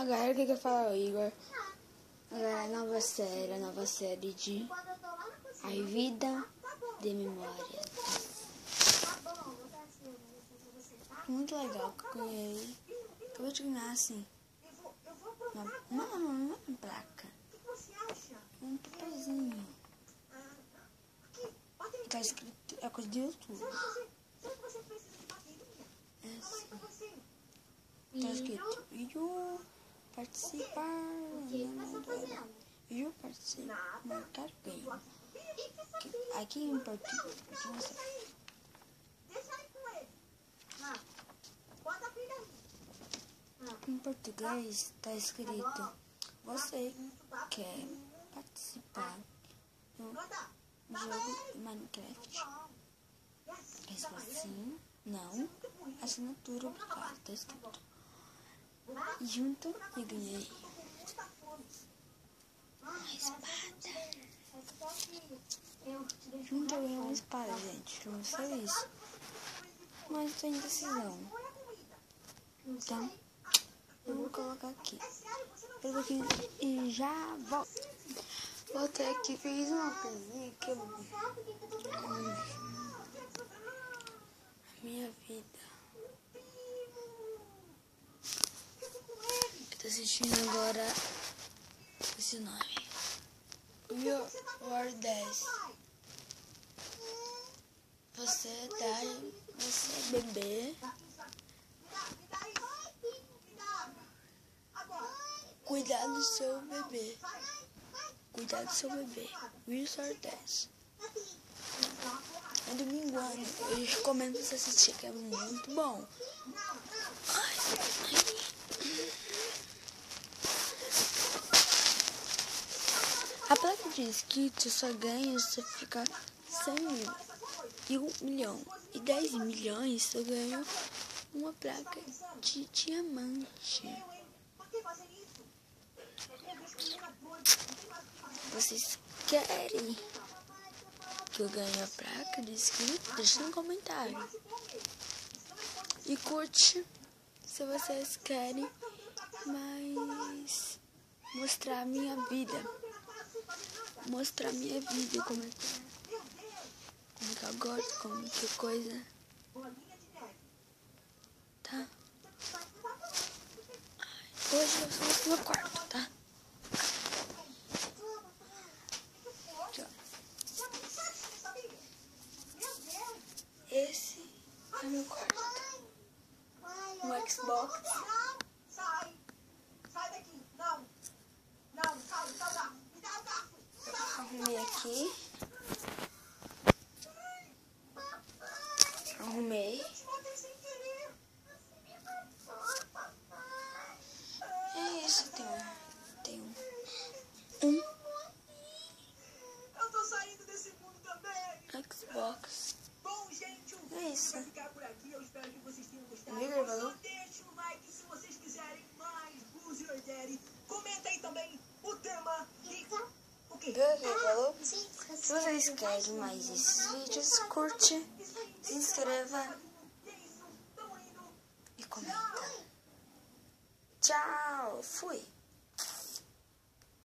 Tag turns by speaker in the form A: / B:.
A: Agora o que eu falo, Igor? Agora a nova série de A Vida de Memória. Muito legal que eu ganhei. Acabei de ganhar assim. Não é uma placa. Um papelzinho. Tá escrito, é coisa de YouTube. É assim. Tá escrito vídeo participar. Vídeo participar. Marcar game. Aqui em português. Em português tá escrito: você quer participar do jogo Minecraft? Resposta sim, não, assinatura obrigada, tá escrito. Junto e ganhei uma espada. Junto eu ganhei uma espada, gente, pra vocês. Mas tô em decisão. Então, eu vou colocar aqui. Eu vou aqui e já volto. Voltei aqui, fiz uma coisinha que eu minha vida. Eu tô assistindo agora esse nome. War 10. Você é bebê. Cuidar do seu bebê. Cuidar do seu bebê. War 10. É domingo, eu recomendo você assistir, que é muito bom. A placa diz que tu só ganha se você ficar 100 mil e 1 milhão. E 10 milhões eu ganho uma placa de diamante. Vocês querem que eu ganhe a placa de inscrito? Deixa no comentário. E curte se vocês querem mais mostrar a minha vida. Mostrar minha vida, como é que eu gosto, como que coisa. Tá? Hoje eu sou no meu quarto, tá? Aqui, ó. Esse é meu quarto. Um Xbox. Arrumei aqui. Arrumei. É isso, tem um Xbox. É isso. Amigo, valeu?
B: Deixe o like se vocês quiserem mais Blues Ordere. Comenta aí também o tema e o quê?
A: Falou? Se vocês querem mais esses vídeos, curte, se inscreva e comenta. Tchau, fui!